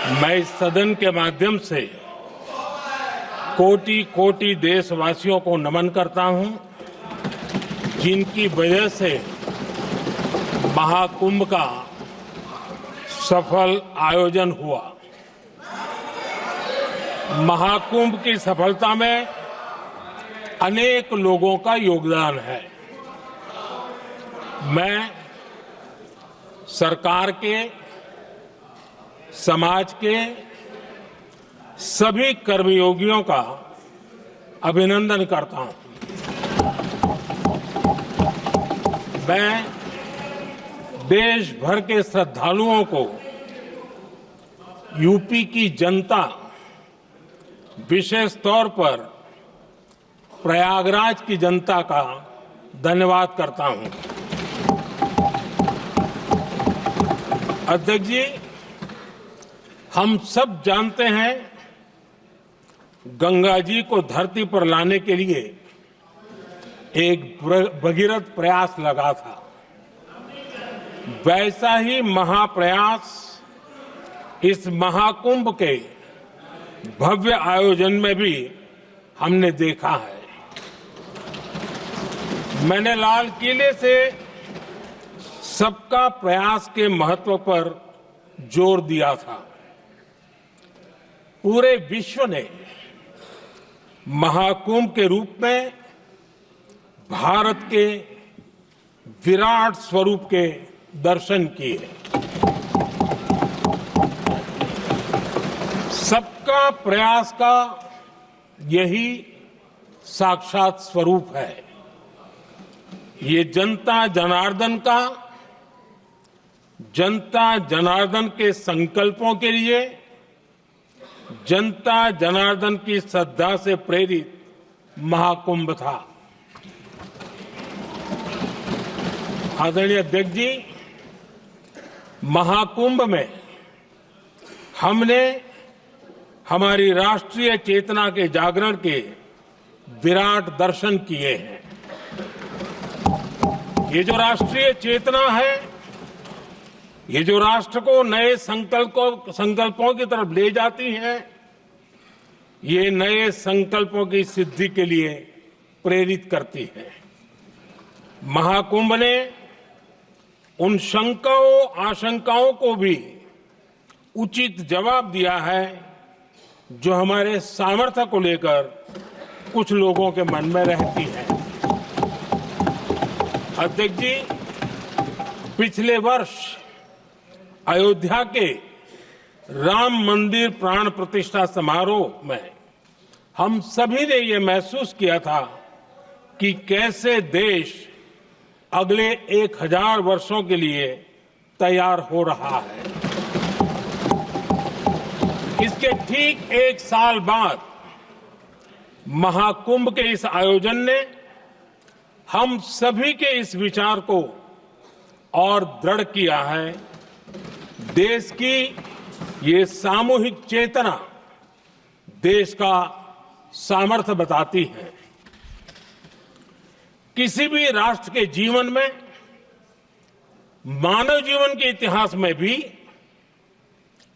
मैं इस सदन के माध्यम से कोटि कोटि देशवासियों को नमन करता हूं, जिनकी वजह से महाकुंभ का सफल आयोजन हुआ। महाकुंभ की सफलता में अनेक लोगों का योगदान है। मैं सरकार के, समाज के सभी कर्मयोगियों का अभिनंदन करता हूं। मैं देश भर के श्रद्धालुओं को, यूपी की जनता, विशेष तौर पर प्रयागराज की जनता का धन्यवाद करता हूं। अध्यक्ष जी, हम सब जानते हैं गंगा जी को धरती पर लाने के लिए एक भगीरथ प्रयास लगा था। वैसा ही महाप्रयास इस महाकुंभ के भव्य आयोजन में भी हमने देखा है। मैंने लाल किले से सबका प्रयास के महत्व पर जोर दिया था। पूरे विश्व ने महाकुंभ के रूप में भारत के विराट स्वरूप के दर्शन किए। सबका प्रयास का यही साक्षात स्वरूप है। ये जनता जनार्दन के संकल्पों के लिए, जनता जनार्दन की श्रद्धा से प्रेरित महाकुंभ था। आदरणीय अध्यक्ष जी, महाकुंभ में हमने हमारी राष्ट्रीय चेतना के जागरण के विराट दर्शन किए हैं। ये जो राष्ट्रीय चेतना है, ये जो राष्ट्र को नए संकल्पों की तरफ ले जाती है, ये नए संकल्पों की सिद्धि के लिए प्रेरित करती है। महाकुंभ ने उन शंकाओं आशंकाओं को भी उचित जवाब दिया है जो हमारे सामर्थ्य को लेकर कुछ लोगों के मन में रहती है। अध्यक्ष जी, पिछले वर्ष अयोध्या के राम मंदिर प्राण प्रतिष्ठा समारोह में हम सभी ने ये महसूस किया था कि कैसे देश अगले 1000 वर्षों के लिए तैयार हो रहा है। इसके ठीक 1 साल बाद महाकुंभ के इस आयोजन ने हम सभी के इस विचार को और दृढ़ किया है। देश की ये सामूहिक चेतना देश का सामर्थ्य बताती है। किसी भी राष्ट्र के जीवन में, मानव जीवन के इतिहास में भी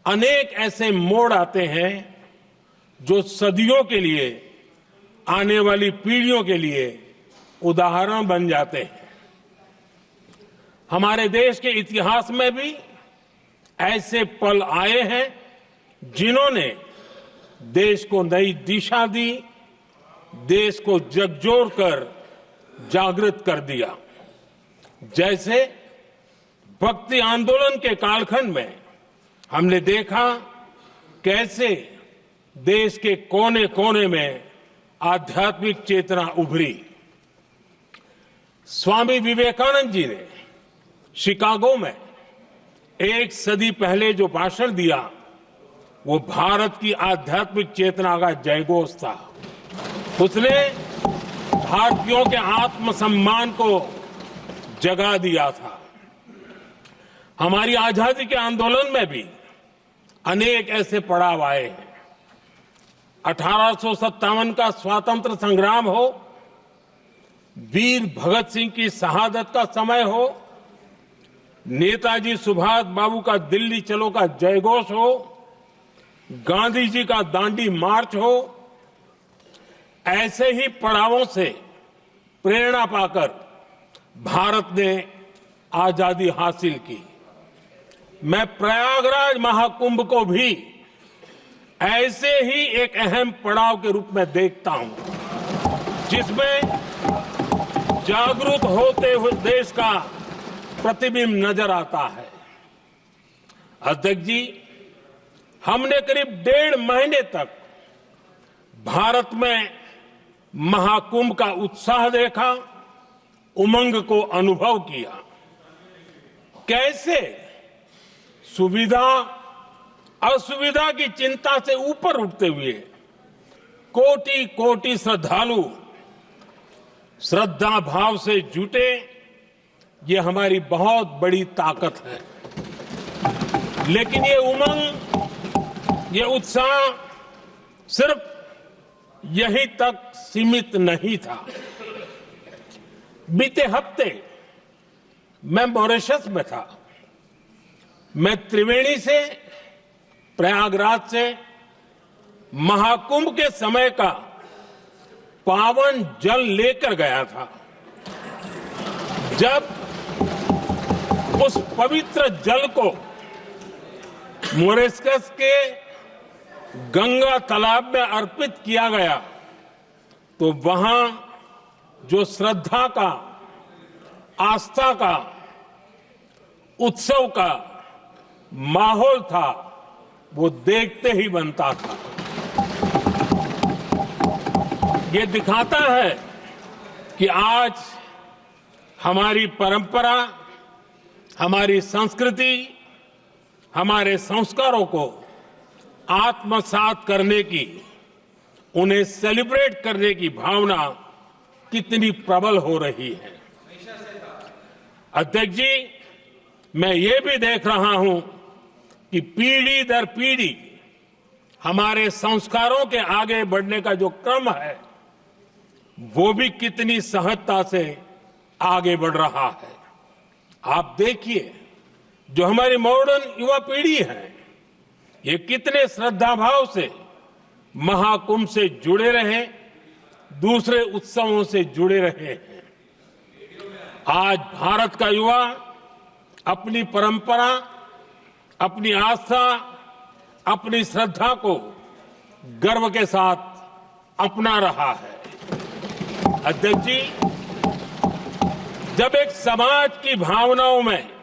अनेक ऐसे मोड़ आते हैं जो सदियों के लिए, आने वाली पीढ़ियों के लिए उदाहरण बन जाते हैं। हमारे देश के इतिहास में भी ऐसे पल आए हैं जिन्होंने देश को नई दिशा दी, देश को झकझोर कर जागृत कर दिया। जैसे भक्ति आंदोलन के कालखंड में हमने देखा कैसे देश के कोने कोने में आध्यात्मिक चेतना उभरी। स्वामी विवेकानंद जी ने शिकागो में 1 सदी पहले जो भाषण दिया, वो भारत की आध्यात्मिक चेतना का जयघोष था। उसने भारतीयों के आत्मसम्मान को जगा दिया था। हमारी आजादी के आंदोलन में भी अनेक ऐसे पड़ाव आए हैं। 1857 का स्वातंत्र संग्राम हो, वीर भगत सिंह की शहादत का समय हो, नेताजी सुभाष बाबू का दिल्ली चलो का जयघोष हो, गांधी जी का दांडी मार्च हो, ऐसे ही पड़ावों से प्रेरणा पाकर भारत ने आजादी हासिल की। मैं प्रयागराज महाकुंभ को भी ऐसे ही एक अहम पड़ाव के रूप में देखता हूं, जिसमें जागरूक होते हुए देश का प्रतिबिंब नजर आता है। अध्यक्ष जी, हमने करीब 1.5 महीने तक भारत में महाकुंभ का उत्साह देखा, उमंग को अनुभव किया। कैसे सुविधा असुविधा की चिंता से ऊपर उठते हुए कोटि कोटि श्रद्धालु श्रद्धा भाव से जुटे, ये हमारी बहुत बड़ी ताकत है। लेकिन ये उमंग, ये उत्साह सिर्फ यहीं तक सीमित नहीं था। बीते हफ्ते मैं मॉरिशस में था। मैं त्रिवेणी से, प्रयागराज से महाकुंभ के समय का पावन जल लेकर गया था। जब उस पवित्र जल को मॉरिशस के गंगा तालाब में अर्पित किया गया, तो वहां जो श्रद्धा का, आस्था का, उत्सव का माहौल था, वो देखते ही बनता था। ये दिखाता है कि आज हमारी परंपरा, हमारी संस्कृति, हमारे संस्कारों को आत्मसात करने की, उन्हें सेलिब्रेट करने की भावना कितनी प्रबल हो रही है। अध्यक्ष जी, मैं ये भी देख रहा हूं कि पीढ़ी दर पीढ़ी हमारे संस्कारों के आगे बढ़ने का जो क्रम है, वो भी कितनी सहजता से आगे बढ़ रहा है। आप देखिए, जो हमारी मॉडर्न युवा पीढ़ी है, ये कितने श्रद्धा भाव से महाकुंभ से जुड़े रहे, दूसरे उत्सवों से जुड़े रहे हैं। आज भारत का युवा अपनी परंपरा, अपनी आस्था, अपनी श्रद्धा को गर्व के साथ अपना रहा है। अध्यक्ष जी, जब एक समाज की भावनाओं में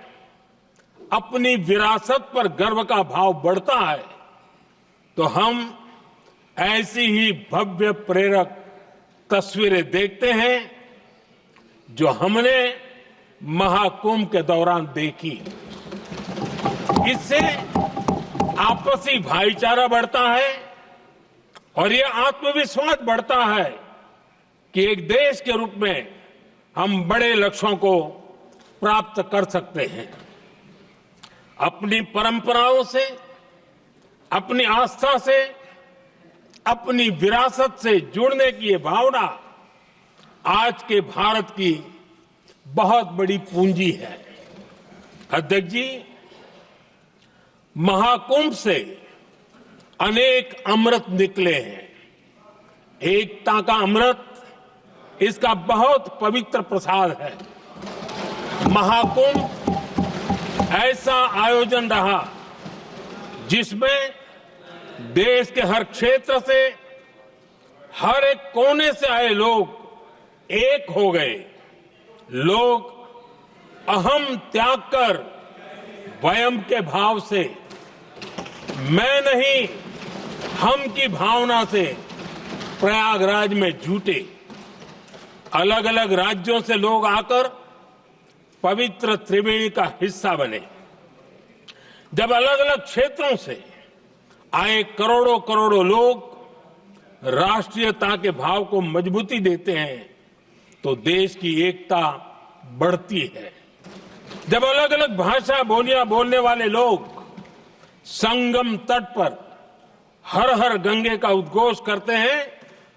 अपनी विरासत पर गर्व का भाव बढ़ता है, तो हम ऐसी ही भव्य प्रेरक तस्वीरें देखते हैं जो हमने महाकुंभ के दौरान देखी। इससे आपसी भाईचारा बढ़ता है और ये आत्मविश्वास बढ़ता है कि एक देश के रूप में हम बड़े लक्ष्यों को प्राप्त कर सकते हैं। अपनी परंपराओं से, अपनी आस्था से, अपनी विरासत से जुड़ने की ये भावना आज के भारत की बहुत बड़ी पूंजी है। अध्यक्ष जी, महाकुंभ से अनेक अमृत निकले हैं। एकता का अमृत इसका बहुत पवित्र प्रसाद है। महाकुंभ ऐसा आयोजन रहा जिसमें देश के हर क्षेत्र से, हर एक कोने से आए लोग एक हो गए। लोग अहम त्याग कर वयम के भाव से, मैं नहीं हम की भावना से प्रयागराज में जुटे। अलग अलग राज्यों से लोग आकर पवित्र त्रिवेणी का हिस्सा बने। जब अलग अलग क्षेत्रों से आए करोड़ों करोड़ों लोग राष्ट्रीयता के भाव को मजबूती देते हैं, तो देश की एकता बढ़ती है। जब अलग अलग भाषा बोलियां बोलने वाले लोग संगम तट पर हर हर गंगे का उद्घोष करते हैं,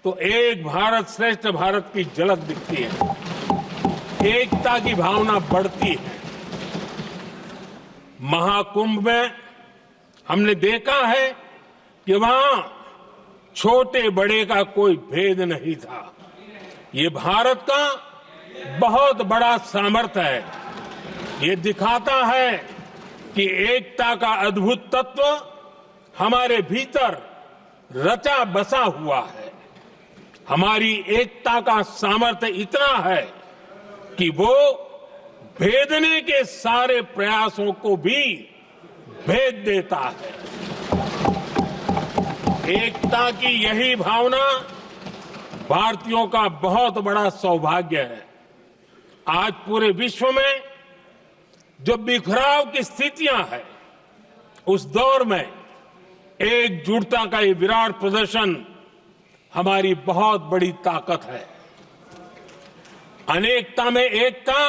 तो एक भारत श्रेष्ठ भारत की झलक दिखती है। एकता की भावना बढ़ती है। महाकुंभ में हमने देखा है कि वहां छोटे बड़े का कोई भेद नहीं था। ये भारत का बहुत बड़ा सामर्थ्य है। ये दिखाता है कि एकता का अद्भुत तत्व हमारे भीतर रचा बसा हुआ है। हमारी एकता का सामर्थ्य इतना है कि वो भेदने के सारे प्रयासों को भी भेद देता है। एकता की यही भावना भारतीयों का बहुत बड़ा सौभाग्य है। आज पूरे विश्व में जो बिखराव की स्थितियां हैं, उस दौर में एकजुटता का ये विराट प्रदर्शन हमारी बहुत बड़ी ताकत है। अनेकता में एकता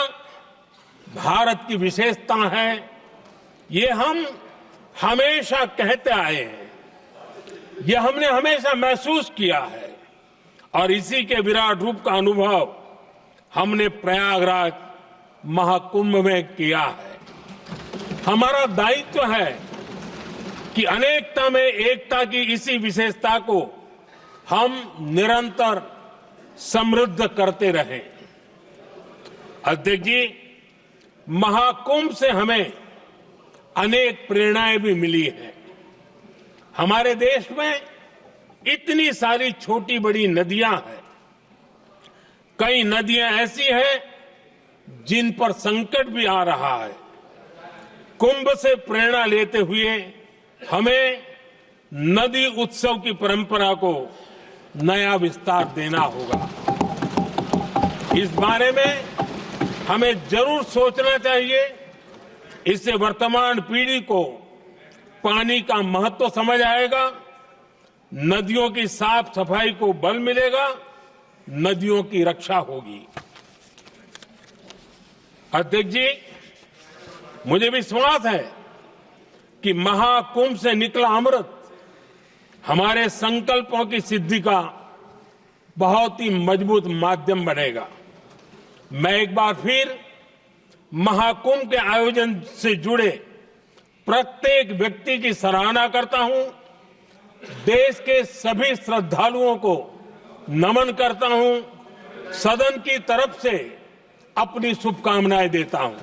भारत की विशेषता है। ये हम हमेशा कहते आए हैं, ये हमने हमेशा महसूस किया है और इसी के विराट रूप का अनुभव हमने प्रयागराज महाकुंभ में किया है। हमारा दायित्व है कि अनेकता में एकता की इसी विशेषता को हम निरंतर समृद्ध करते रहें। अध्यक्ष जी, महाकुंभ से हमें अनेक प्रेरणाएं भी मिली हैं। हमारे देश में इतनी सारी छोटी बड़ी नदियां हैं। कई नदियां ऐसी हैं जिन पर संकट भी आ रहा है। कुंभ से प्रेरणा लेते हुए हमें नदी उत्सव की परंपरा को नया विस्तार देना होगा। इस बारे में हमें जरूर सोचना चाहिए। इससे वर्तमान पीढ़ी को पानी का महत्व समझ आएगा, नदियों की साफ सफाई को बल मिलेगा, नदियों की रक्षा होगी। अध्यक्ष जी, मुझे विश्वास है कि महाकुंभ से निकला अमृत हमारे संकल्पों की सिद्धि का बहुत ही मजबूत माध्यम बनेगा। मैं एक बार फिर महाकुंभ के आयोजन से जुड़े प्रत्येक व्यक्ति की सराहना करता हूं। देश के सभी श्रद्धालुओं को नमन करता हूं। सदन की तरफ से अपनी शुभकामनाएं देता हूं।